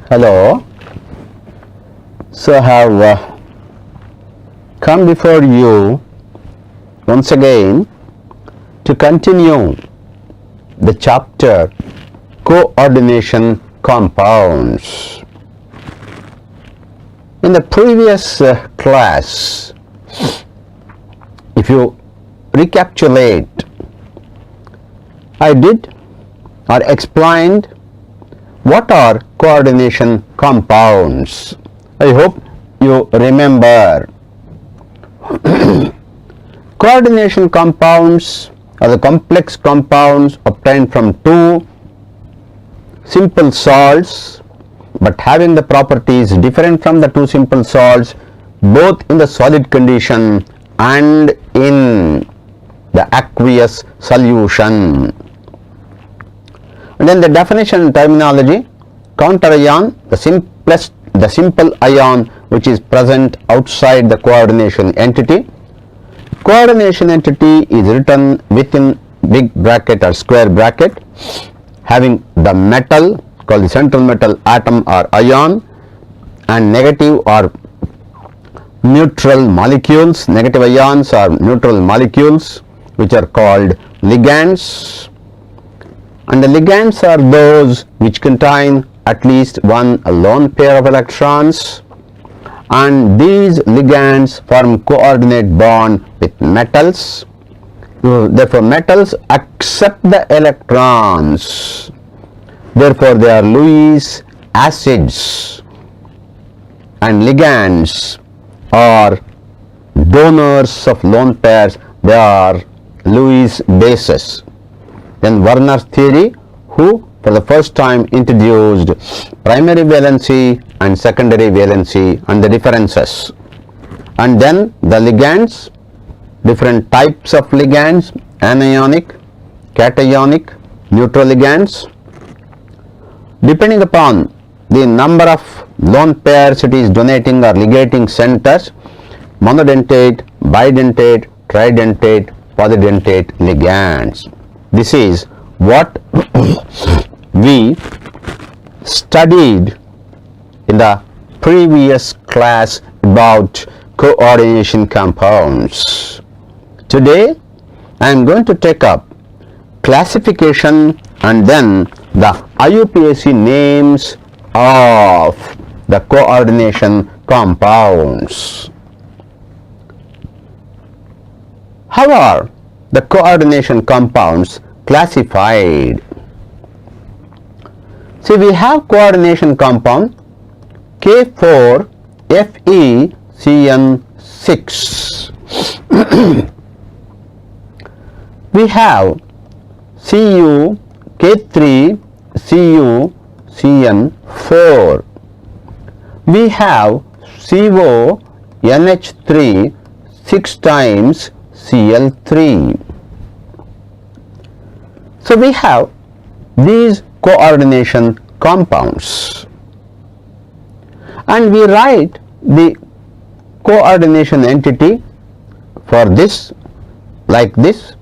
Hello. So I have come before you once again to continue the chapter coordination compounds. In the previous class, if you recapitulate, I did or explained what are coordination compounds. I hope you remember. Coordination compounds are the complex compounds obtained from two simple salts but having the properties different from the two simple salts both in the solid condition and in the aqueous solution. And then the definition and terminology: counter ion, the simple ion which is present outside the coordination entity. Coordination entity is written within big bracket or square bracket, having the metal called the central metal atom or ion and negative or neutral molecules. Negative ions or neutral molecules which are called ligands, and the ligands are those which contain at least one lone pair of electrons, and these ligands form coordinate bond with metals. Therefore metals accept the electrons, therefore they are Lewis acids, and ligands are donors of lone pairs, they are Lewis bases. Then Werner's theory, who for the first time introduced primary valency and secondary valency and the differences. And then the ligands, different types of ligands: anionic, cationic, neutral ligands. Depending upon the number of lone pairs it is donating or ligating centers: monodentate, bidentate, tridentate, polydentate ligands. This is what we studied in the previous class about coordination compounds. Today I am going to take up classification and then the IUPAC names of the coordination compounds. How are the coordination compounds classified? See, we have coordination compound K4FeCN6. We have Cu K3CuCN4. We have CONH3 6 times Cl3. So we have these coordination compounds, and we write the coordination entity for this like this,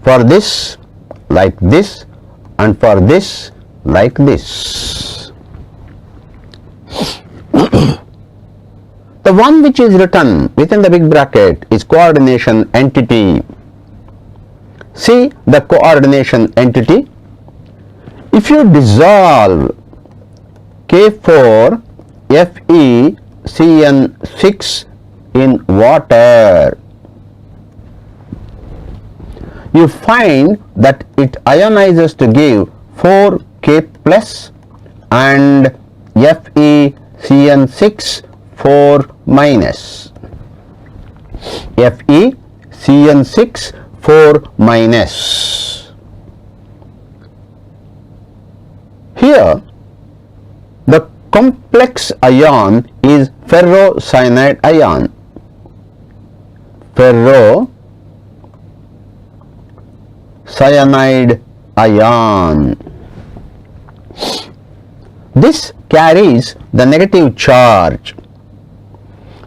for this like this, and for this like this. The one which is written within the big bracket is coordination entity. See the coordination entity. If you dissolve K4FeCN6 in water, you find that it ionizes to give 4K plus and FeCN6 4 minus. FeCN6 4 minus. Here the complex ion is ferrocyanide ion. Ferrocyanide ion. This carries the negative charge.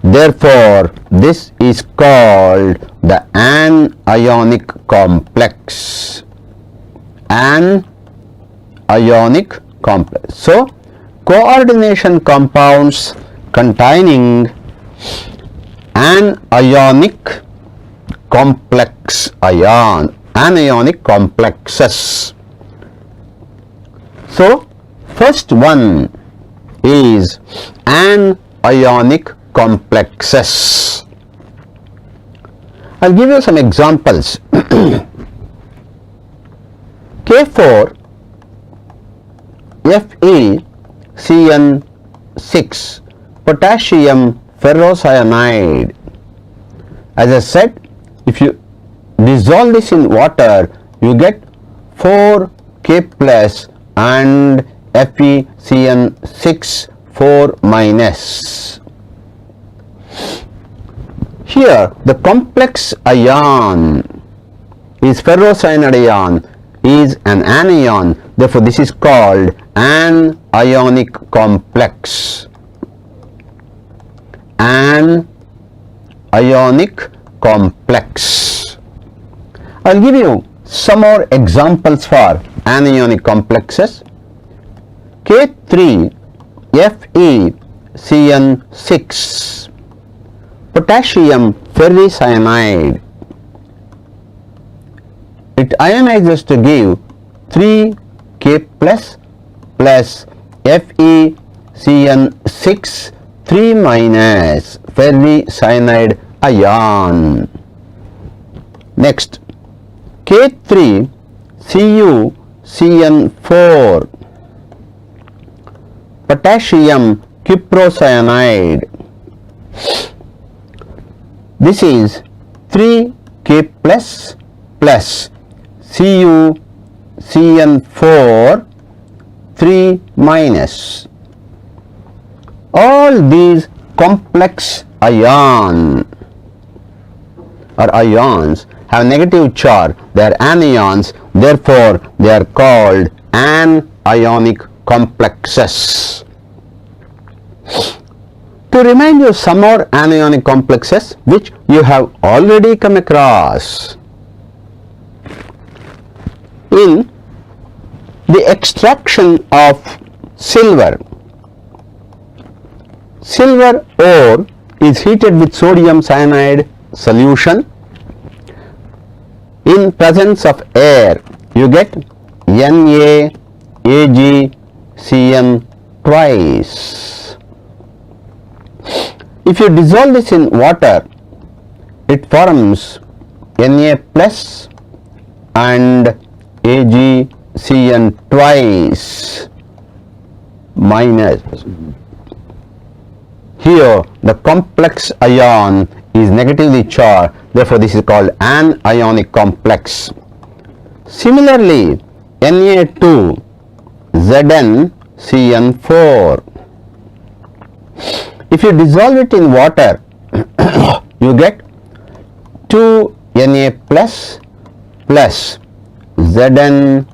Therefore, this is called the anionic complex. Anionic complex. So, coordination compounds containing anionic complex anionic complexes. So first one is anionic complexes. I'll give you some examples. K4 FeCN6 potassium ferrocyanide. As I said, if you dissolve this in water, you get 4K plus and FeCN6 4 minus. Here the complex ion is ferrocyanide ion is an anion, therefore this is called anionic complex. Anionic complex. I'll give you some more examples for anionic complexes. K3 FeCN6 potassium ferricyanide. It ionizes to give 3K plus FeCN6 3 minus ferricyanide ion. Next, K3 CuCN4 potassium cuprocyanide. This is 3K plus CuCN4 3 minus. All these complex ions have negative charge. They are anions, therefore they are called anionic complexes. To remind you some more anionic complexes which you have already come across. In the extraction of silver ore is heated with sodium cyanide solution. In presence of air, you get NaAgCN twice. If you dissolve this in water, it forms Na plus and AgCN twice minus. Here the complex ion is negatively charged, therefore this is called anionic complex. Similarly, Na2 ZnCN4. If you dissolve it in water, you get 2 Na plus ZnCN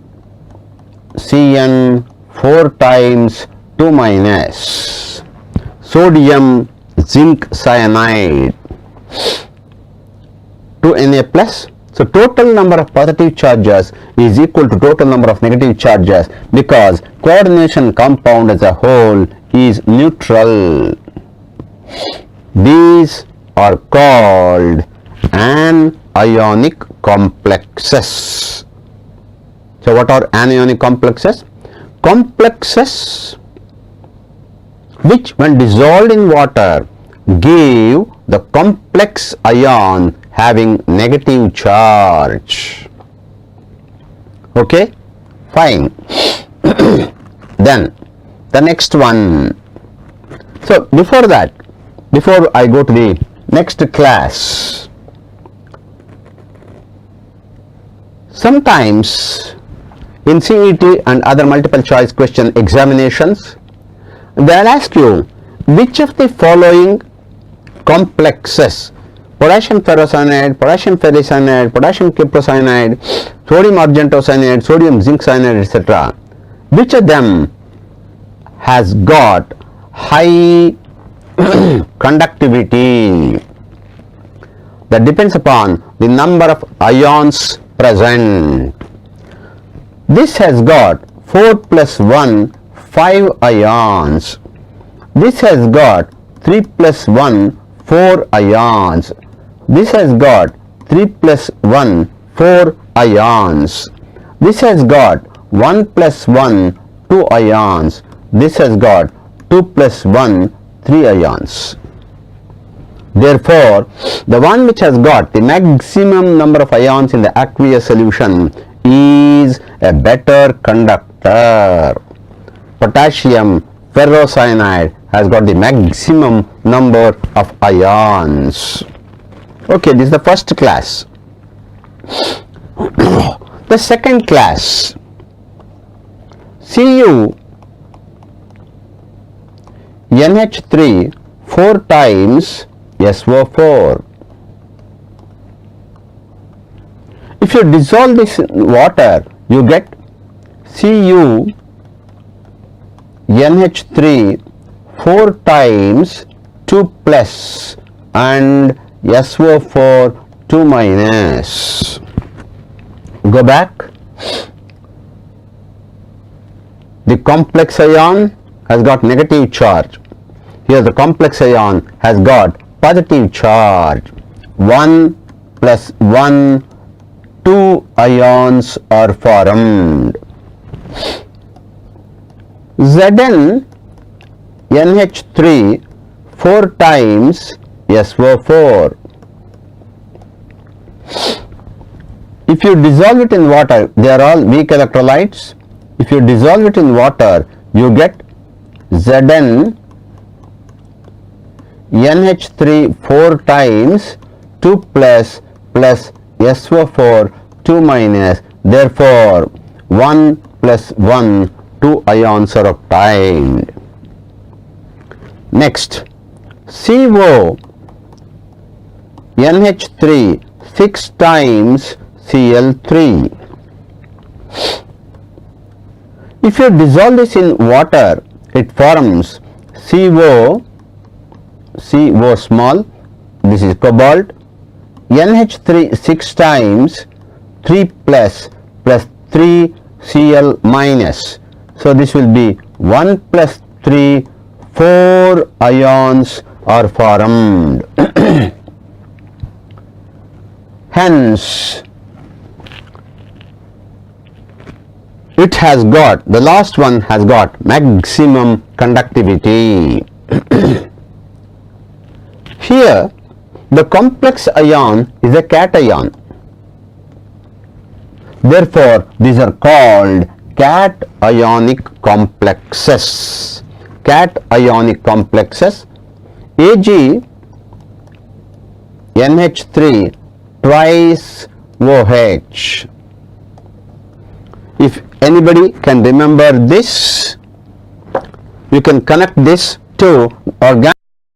4 times 2 minus. Sodium zinc cyanide 2 Na plus. So total number of positive charges is equal to total number of negative charges because coordination compound as a whole is neutral. These are called anionic complexes. So what are anionic complexes? Complexes which when dissolved in water give the complex ion having negative charge. Okay, fine. Then the next one. So before I go to the next class, sometimes in CET and other multiple choice question examinations, they'll ask you which of the following complexes, potassium ferrocyanide, potassium ferricyanide, potassium cuprocyanide, sodium argentocyanide, sodium zinc cyanide, etc., which of them has got high conductivity? That depends upon the number of ions present. This has got 4 plus 1 5 ions. This has got 3 plus 1, 4 ions. This has got 3 plus 1, 4 ions. This has got 1 plus 1, 2 ions. This has got 2 plus 1, 3 ions. Therefore, the one which has got the maximum number of ions in the aqueous solution is a better conductor. Potassium ferrocyanide has got the maximum number of ions. Okay, this is the first class. The second class, Cu NH3 4 times SO4. If you dissolve this in water, you get Cu NH3 4 times 2 plus and SO4 2 minus. Go back. The complex ion has got negative charge. Here the complex ion has got positive charge. 1 plus 1, 2 ions are formed. Zn NH3 4 times SO4. If you dissolve it in water, they are all weak electrolytes. If you dissolve it in water, you get Zn NH3 4 times 2 plus SO4 2 minus. Therefore, 1 plus 1, 2 ions are obtained. Next, CO NH3 6 times Cl3. If you dissolve this in water, it forms CO small, this is cobalt, NH3 6 times 3 plus 3 Cl minus. So this will be 1 plus 3, 4 ions are formed. Hence, it has got, the last one has got maximum conductivity. Here, the complex ion is a cation. Therefore, these are called cationic complexes. Cationic complexes. Ag NH3 twice OH. If anybody can remember this, you can connect this to organic